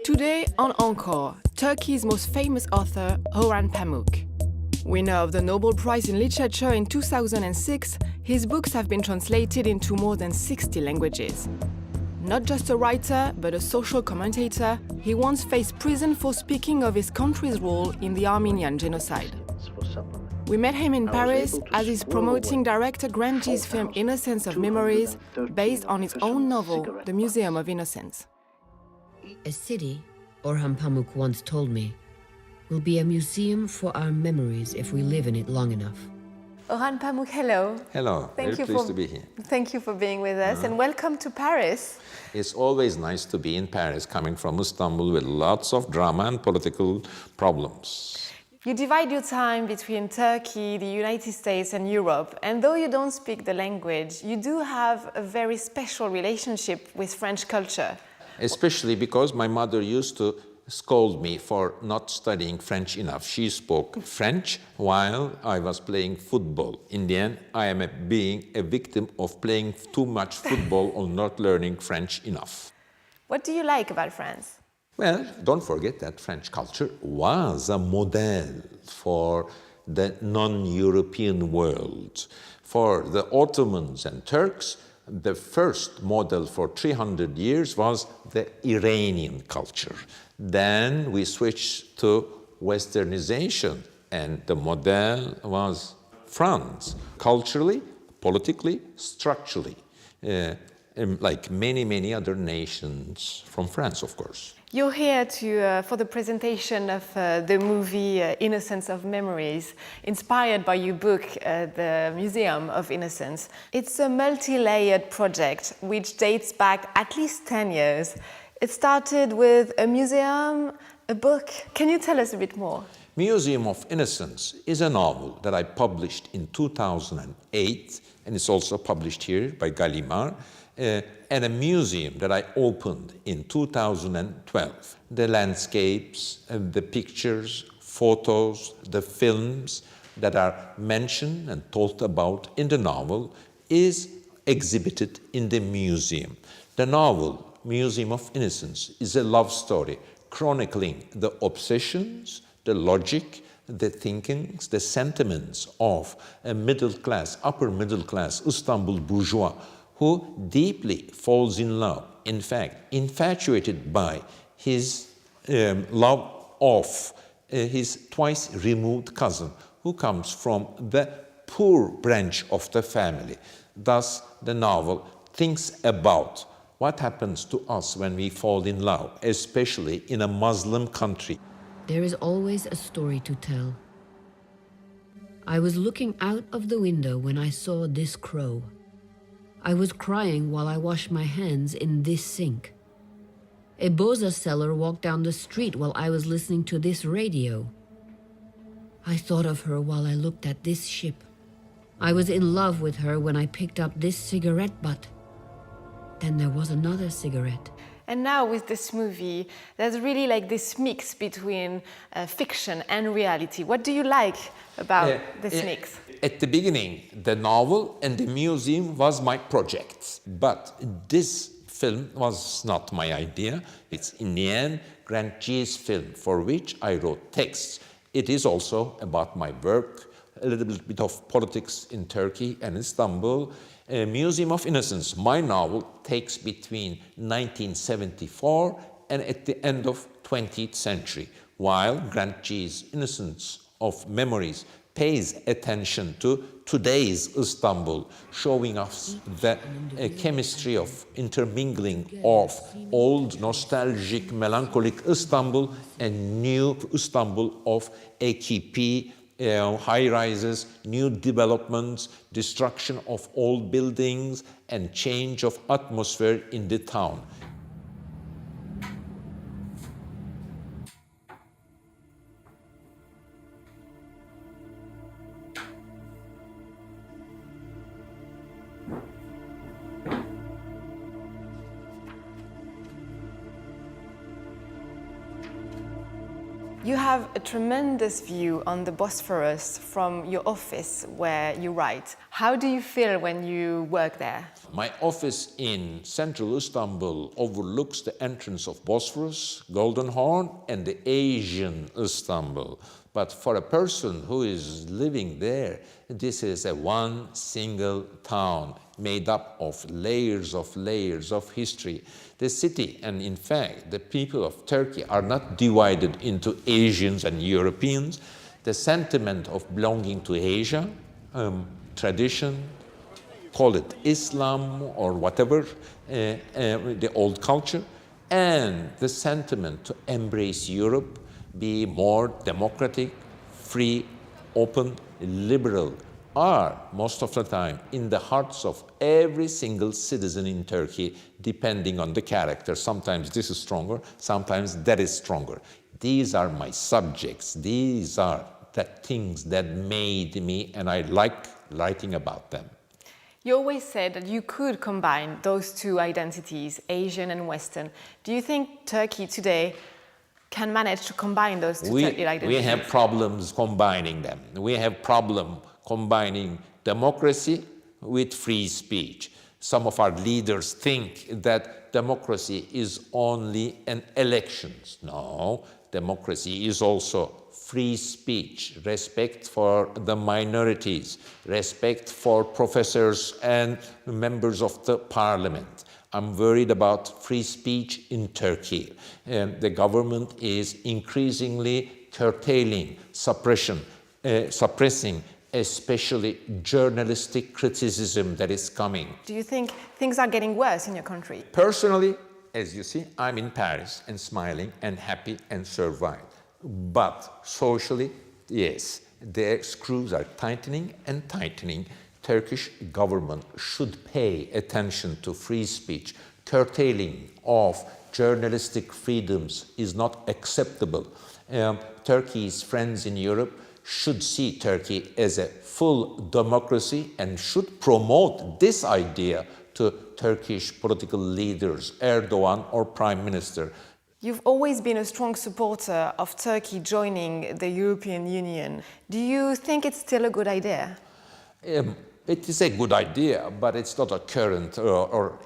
Today on Encore, Turkey's most famous author, Orhan Pamuk. Winner of the Nobel Prize in Literature in 2006, his books have been translated into more than 60 languages. Not just a writer, but a social commentator, he once faced prison for speaking of his country's role in the Armenian genocide. We met him in Paris as he's promoting director Grandje's film Innocence of Memories, based on his own novel, The Museum of Innocence. A city, Orhan Pamuk once told me, will be a museum for our memories if we live in it long enough. Orhan Pamuk, hello. Hello, very pleased to be here. Thank you for being with us and welcome to Paris. It's always nice to be in Paris, coming from Istanbul with lots of drama and political problems. You divide your time between Turkey, the United States and Europe, and though you don't speak the language, you do have a very special relationship with French culture. Especially because my mother used to scold me for not studying French enough. She spoke French while I was playing football. In the end, I am being a victim of playing too much football or not learning French enough. What do you like about France? Well, don't forget that French culture was a model for the non-European world. For the Ottomans and Turks, the first model for 300 years was the Iranian culture. Then we switched to Westernization, and the model was France, culturally, politically, structurally, like many other nations from France, of course. You're here for the presentation of the movie Innocence of Memories, inspired by your book, The Museum of Innocence. It's a multi-layered project which dates back at least 10 years. It started with a museum, a book. Can you tell us a bit more? Museum of Innocence is a novel that I published in 2008, and it's also published here by Gallimard. And a museum that I opened in 2012. The landscapes, the pictures, photos, the films that are mentioned and talked about in the novel is exhibited in the museum. The novel, Museum of Innocence, is a love story chronicling the obsessions, the logic, the thinkings, the sentiments of a middle class, upper middle class Istanbul bourgeois who deeply falls in love, in fact, infatuated by his love of his twice removed cousin, who comes from the poor branch of the family. Thus, the novel thinks about what happens to us when we fall in love, especially in a Muslim country. There is always a story to tell. I was looking out of the window when I saw this crow. I was crying while I washed my hands in this sink. A boza seller walked down the street while I was listening to this radio. I thought of her while I looked at this ship. I was in love with her when I picked up this cigarette butt. Then there was another cigarette. And now with this movie, there's really like this mix between fiction and reality. What do you like about this mix? At the beginning, the novel and the museum was my project. But this film was not my idea. It's in the end Grandje's film, for which I wrote texts. It is also about my work, a little bit of politics in Turkey and Istanbul. Museum of Innocence, my novel, takes between 1974 and at the end of 20th century, while Grandje's Innocence of Memories pays attention to today's Istanbul, showing us the chemistry of intermingling of old, nostalgic, melancholic Istanbul and new Istanbul of AKP, high-rises, new developments, destruction of old buildings, and change of atmosphere in the town. You have a tremendous view on the Bosphorus from your office where you write. How do you feel when you work there? My office in central Istanbul overlooks the entrance of Bosphorus, Golden Horn, and the Asian Istanbul. But for a person who is living there, this is a one single town made up of layers of history. The city, and in fact, the people of Turkey are not divided into Asians and Europeans. The sentiment of belonging to Asia, tradition, call it Islam or whatever, the old culture, and the sentiment to embrace Europe, be more democratic, free, open, liberal, are most of the time in the hearts of every single citizen in Turkey, depending on the character. Sometimes this is stronger, sometimes that is stronger. These are my subjects. These are the things that made me, and I like writing about them. You always said that you could combine those two identities, Asian and Western. Do you think Turkey today can manage to combine those two identities? We have problems combining them. We have problem combining democracy with free speech. Some of our leaders think that democracy is only an elections. No, democracy is also free speech, respect for the minorities, respect for professors and members of the parliament. I'm worried about free speech in Turkey. The government is increasingly curtailing, suppressing especially journalistic criticism that is coming. Do you think things are getting worse in your country? Personally, as you see, I'm in Paris and smiling and happy and survived. But socially, yes, the screws are tightening and tightening. Turkish government should pay attention to free speech. Curtailing of journalistic freedoms is not acceptable. Turkey's friends in Europe should see Turkey as a full democracy and should promote this idea to Turkish political leaders, Erdogan or Prime Minister. You've always been a strong supporter of Turkey joining the European Union. Do you think it's still a good idea? It is a good idea, but it's not a current or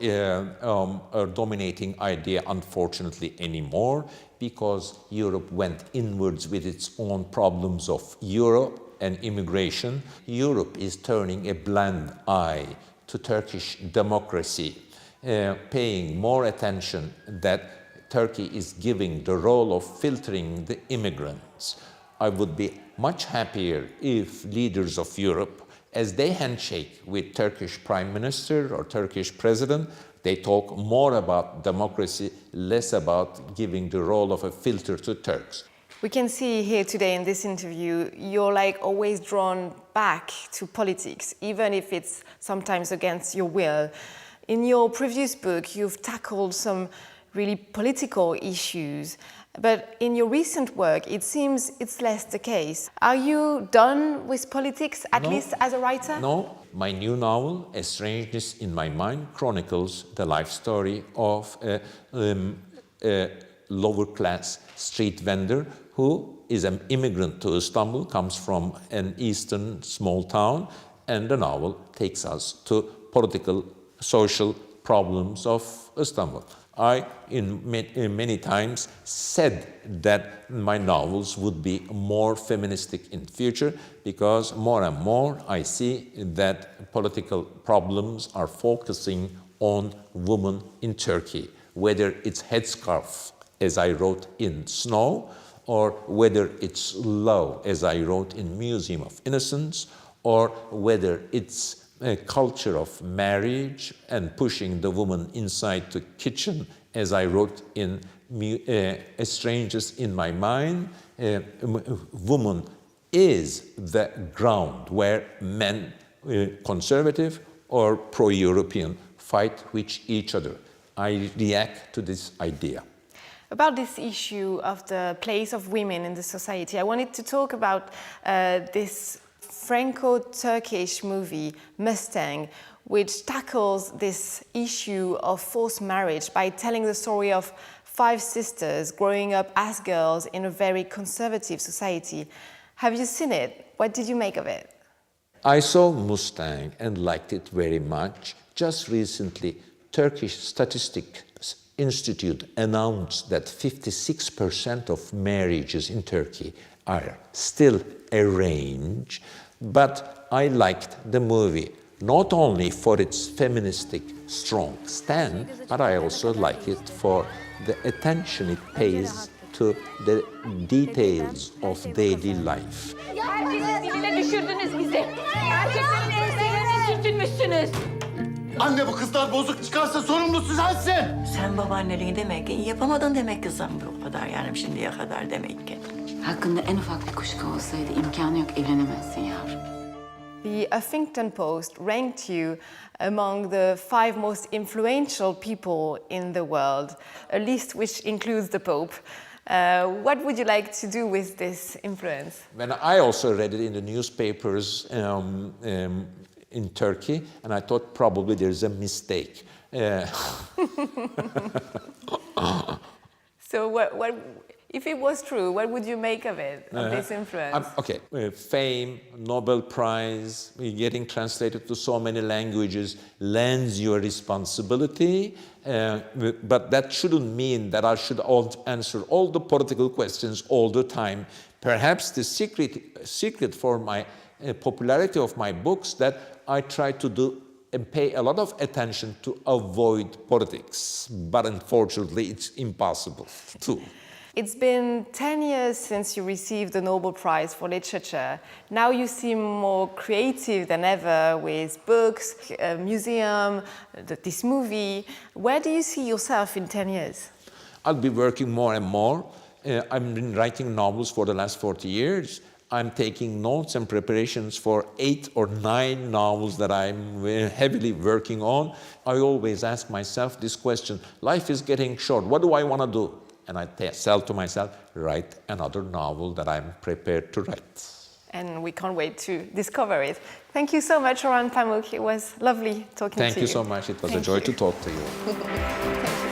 dominating idea, unfortunately, anymore, because Europe went inwards with its own problems of Europe and immigration. Europe is turning a blind eye to Turkish democracy, paying more attention that Turkey is giving the role of filtering the immigrants. I would be much happier if leaders of Europe, as they handshake with Turkish Prime Minister or Turkish President, they talk more about democracy, less about giving the role of a filter to Turks. We can see here today in this interview, you're like always drawn back to politics, even if it's sometimes against your will. In your previous book, you've tackled some really political issues, but in your recent work, it seems it's less the case. Are you done with politics, at least as a writer? No. My new novel, A Strangeness in My Mind, chronicles the life story of a lower-class street vendor who is an immigrant to Istanbul, comes from an eastern small town, and the novel takes us to political, social problems of Istanbul. I, many times, said that my novels would be more feministic in future because more and more I see that political problems are focusing on women in Turkey, whether it's headscarf, as I wrote in Snow, or whether it's love, as I wrote in Museum of Innocence, or whether it's a culture of marriage and pushing the woman inside the kitchen, as I wrote in Strangers in My Mind. Woman is the ground where men, conservative or pro-European, fight with each other. I react to this idea. About this issue of the place of women in the society, I wanted to talk about this Franco-Turkish movie, Mustang, which tackles this issue of forced marriage by telling the story of 5 sisters growing up as girls in a very conservative society. Have you seen it? What did you make of it? I saw Mustang and liked it very much. Just recently, Turkish Statistics Institute announced that 56% of marriages in Turkey are still arranged, but I liked the movie not only for its feministic strong stand, but I also like it for the attention it pays to the details of daily life. Erkeklerin düşürdünüz bizi. Erkeklerin enselerini sürtünmüşsünüz. Anne bu kızlar bozuk çıkarsa sorumlusu sensin. Sen babaanneliği demek ki yapamadın demek kızım bu kadar yani şimdiye kadar demek ki. Hakkında en ufak bir kuşku olsaydı imkanı yok evlenemezsin yavrum. The Huffington Post ranked you among the 5 most influential people in the world, a list which includes the Pope. What would you like to do with this influence? When I also read it in the newspapers in Turkey, and I thought probably there's a mistake. So if it was true, what would you make of it, of this influence? Okay, fame, Nobel Prize, getting translated to so many languages lends you a responsibility, but that shouldn't mean that I should answer all the political questions all the time. Perhaps the secret for my popularity of my books that I try to do and pay a lot of attention to avoid politics, but unfortunately it's impossible too. It's been 10 years since you received the Nobel Prize for Literature. Now you seem more creative than ever with books, a museum, this movie. Where do you see yourself in 10 years? I'll be working more and more. I've been writing novels for the last 40 years. I'm taking notes and preparations for 8 or 9 novels that I'm heavily working on. I always ask myself this question, life is getting short, what do I want to do? And I tell to myself, write another novel that I'm prepared to write. And we can't wait to discover it. Thank you so much, Orhan Pamuk. It was lovely talking to you. Thank you so much. It was a joy to talk to you. Thank you.